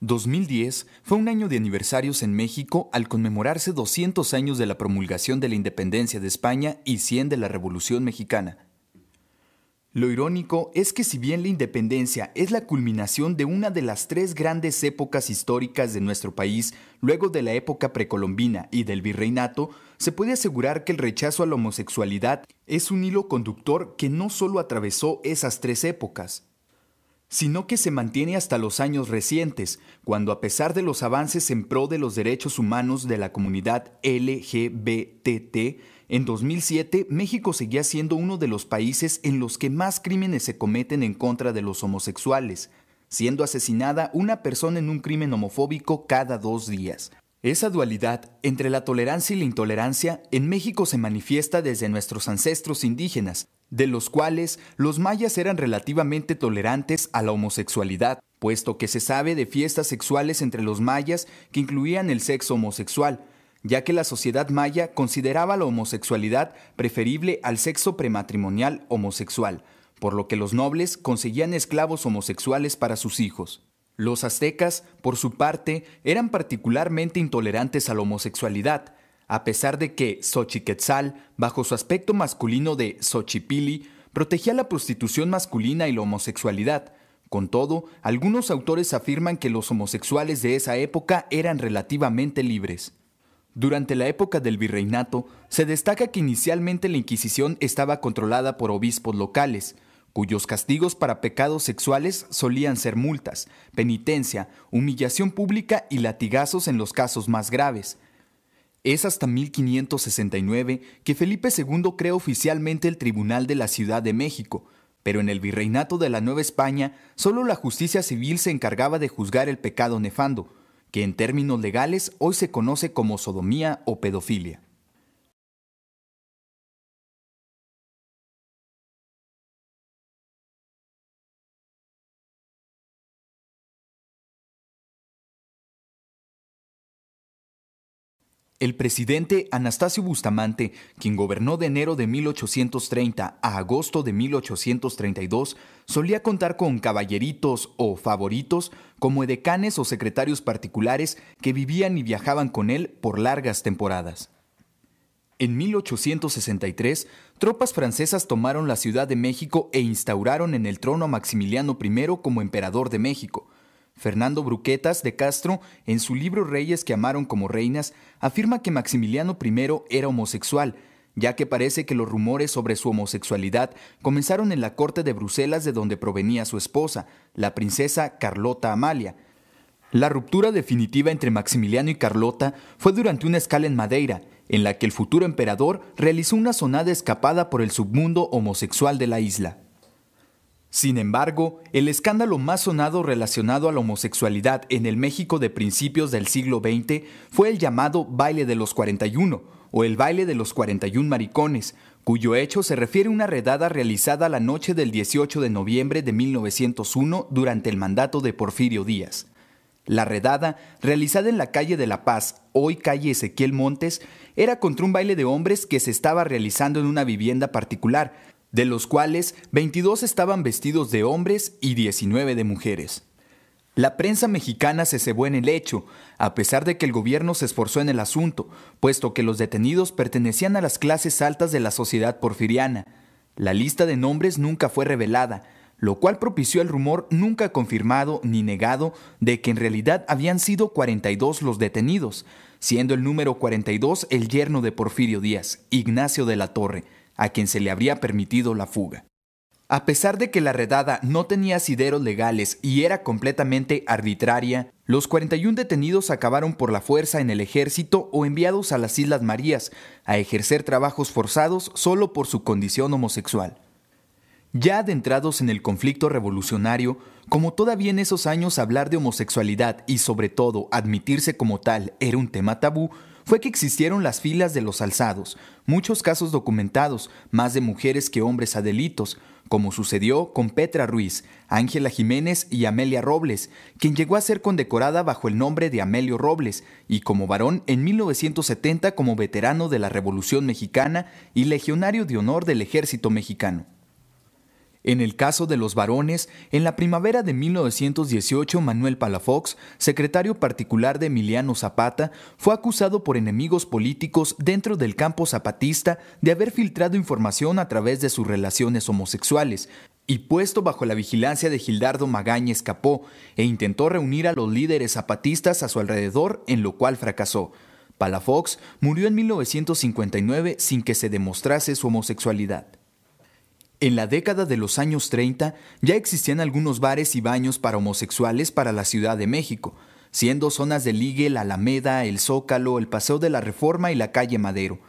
2010 fue un año de aniversarios en México al conmemorarse 200 años de la promulgación de la independencia de España y 100 de la Revolución Mexicana. Lo irónico es que si bien la independencia es la culminación de una de las tres grandes épocas históricas de nuestro país, luego de la época precolombina y del virreinato, se puede asegurar que el rechazo a la homosexualidad es un hilo conductor que no solo atravesó esas tres épocas, sino que se mantiene hasta los años recientes, cuando a pesar de los avances en pro de los derechos humanos de la comunidad LGBT, en 2007 México seguía siendo uno de los países en los que más crímenes se cometen en contra de los homosexuales, siendo asesinada una persona en un crimen homofóbico cada 2 días. Esa dualidad entre la tolerancia y la intolerancia en México se manifiesta desde nuestros ancestros indígenas, de los cuales los mayas eran relativamente tolerantes a la homosexualidad, puesto que se sabe de fiestas sexuales entre los mayas que incluían el sexo homosexual, ya que la sociedad maya consideraba la homosexualidad preferible al sexo prematrimonial homosexual, por lo que los nobles conseguían esclavos homosexuales para sus hijos. Los aztecas, por su parte, eran particularmente intolerantes a la homosexualidad, a pesar de que Xochiquetzal, bajo su aspecto masculino de Xochipilli, protegía la prostitución masculina y la homosexualidad. Con todo, algunos autores afirman que los homosexuales de esa época eran relativamente libres. Durante la época del virreinato, se destaca que inicialmente la Inquisición estaba controlada por obispos locales, cuyos castigos para pecados sexuales solían ser multas, penitencia, humillación pública y latigazos en los casos más graves. Es hasta 1569 que Felipe II crea oficialmente el Tribunal de la Ciudad de México, pero en el virreinato de la Nueva España solo la justicia civil se encargaba de juzgar el pecado nefando, que en términos legales hoy se conoce como sodomía o pedofilia. El presidente Anastasio Bustamante, quien gobernó de enero de 1830 a agosto de 1832, solía contar con caballeritos o favoritos como edecanes o secretarios particulares que vivían y viajaban con él por largas temporadas. En 1863, tropas francesas tomaron la Ciudad de México e instauraron en el trono a Maximiliano I como emperador de México. Fernando Bruquetas de Castro, en su libro Reyes que amaron como reinas, afirma que Maximiliano I era homosexual, ya que parece que los rumores sobre su homosexualidad comenzaron en la corte de Bruselas de donde provenía su esposa, la princesa Carlota Amalia. La ruptura definitiva entre Maximiliano y Carlota fue durante una escala en Madeira, en la que el futuro emperador realizó una sonada escapada por el submundo homosexual de la isla. Sin embargo, el escándalo más sonado relacionado a la homosexualidad en el México de principios del siglo XX fue el llamado Baile de los 41, o el Baile de los 41 Maricones, cuyo hecho se refiere a una redada realizada la noche del 18 de noviembre de 1901 durante el mandato de Porfirio Díaz. La redada, realizada en la calle de La Paz, hoy calle Ezequiel Montes, era contra un baile de hombres que se estaba realizando en una vivienda particular, de los cuales 22 estaban vestidos de hombres y 19 de mujeres. La prensa mexicana se cebó en el hecho, a pesar de que el gobierno se esforzó en el asunto, puesto que los detenidos pertenecían a las clases altas de la sociedad porfiriana. La lista de nombres nunca fue revelada, lo cual propició el rumor nunca confirmado ni negado de que en realidad habían sido 42 los detenidos, siendo el número 42 el yerno de Porfirio Díaz, Ignacio de la Torre, a quien se le habría permitido la fuga. A pesar de que la redada no tenía asideros legales y era completamente arbitraria, los 41 detenidos acabaron por la fuerza en el ejército o enviados a las Islas Marías a ejercer trabajos forzados solo por su condición homosexual. Ya adentrados en el conflicto revolucionario, como todavía en esos años hablar de homosexualidad y sobre todo admitirse como tal era un tema tabú, fue que existieron las filas de los alzados, muchos casos documentados, más de mujeres que hombres a delitos, como sucedió con Petra Ruiz, Ángela Jiménez y Amelia Robles, quien llegó a ser condecorada bajo el nombre de Amelio Robles, y como varón en 1970 como veterano de la Revolución Mexicana y legionario de honor del Ejército Mexicano. En el caso de los varones, en la primavera de 1918, Manuel Palafox, secretario particular de Emiliano Zapata, fue acusado por enemigos políticos dentro del campo zapatista de haber filtrado información a través de sus relaciones homosexuales, y puesto bajo la vigilancia de Gildardo Magaña Escapó, e intentó reunir a los líderes zapatistas a su alrededor, en lo cual fracasó. Palafox murió en 1959 sin que se demostrase su homosexualidad. En la década de los años 30 ya existían algunos bares y baños para homosexuales para la Ciudad de México, siendo zonas de ligue la Alameda, el Zócalo, el Paseo de la Reforma y la calle Madero.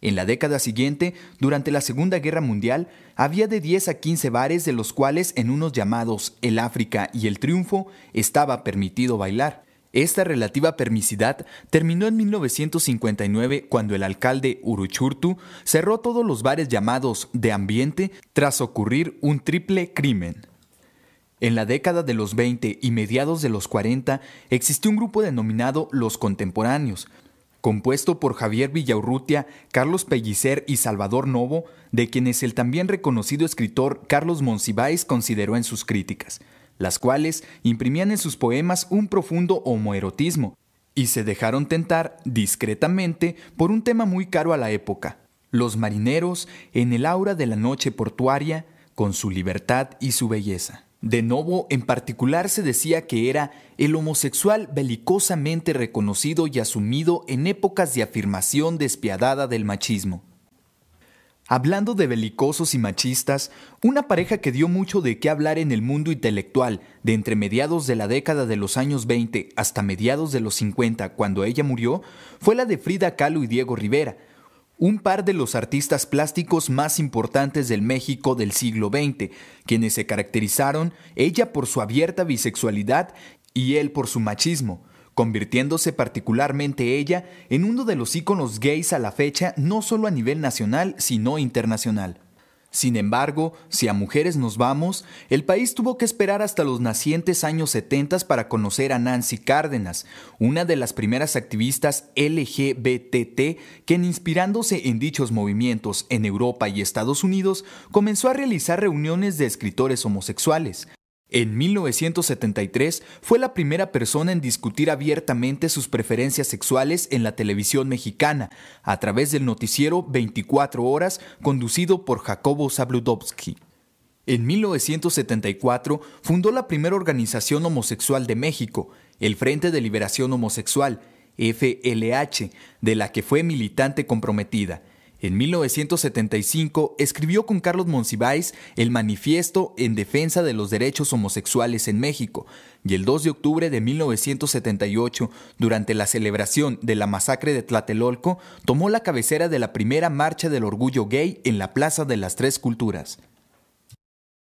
En la década siguiente, durante la Segunda Guerra Mundial, había de 10 a 15 bares, de los cuales en unos llamados El África y El Triunfo estaba permitido bailar. Esta relativa permisidad terminó en 1959, cuando el alcalde Uruchurtu cerró todos los bares llamados de ambiente tras ocurrir un triple crimen. En la década de los 20 y mediados de los 40 existió un grupo denominado Los Contemporáneos, compuesto por Javier Villaurrutia, Carlos Pellicer y Salvador Novo, de quienes el también reconocido escritor Carlos Monsiváis consideró en sus críticas, las cuales imprimían en sus poemas un profundo homoerotismo y se dejaron tentar discretamente por un tema muy caro a la época: los marineros en el aura de la noche portuaria, con su libertad y su belleza. De Novo en particular se decía que era el homosexual belicosamente reconocido y asumido en épocas de afirmación despiadada del machismo. Hablando de belicosos y machistas, una pareja que dio mucho de qué hablar en el mundo intelectual de entre mediados de la década de los años 20 hasta mediados de los 50, cuando ella murió, fue la de Frida Kahlo y Diego Rivera, un par de los artistas plásticos más importantes del México del siglo XX, quienes se caracterizaron, ella por su abierta bisexualidad y él por su machismo, convirtiéndose particularmente ella en uno de los íconos gays a la fecha, no solo a nivel nacional, sino internacional. Sin embargo, si a mujeres nos vamos, el país tuvo que esperar hasta los nacientes años 70 para conocer a Nancy Cárdenas, una de las primeras activistas LGBT, quien, inspirándose en dichos movimientos en Europa y Estados Unidos, comenzó a realizar reuniones de escritores homosexuales. En 1973 fue la primera persona en discutir abiertamente sus preferencias sexuales en la televisión mexicana, a través del noticiero 24 Horas, conducido por Jacobo Zabludovsky. En 1974 fundó la primera organización homosexual de México, el Frente de Liberación Homosexual, FLH, de la que fue militante comprometida. En 1975 escribió con Carlos Monsiváis el Manifiesto en Defensa de los Derechos Homosexuales en México, y el 2 de octubre de 1978, durante la celebración de la masacre de Tlatelolco, tomó la cabecera de la primera Marcha del Orgullo Gay en la Plaza de las Tres Culturas.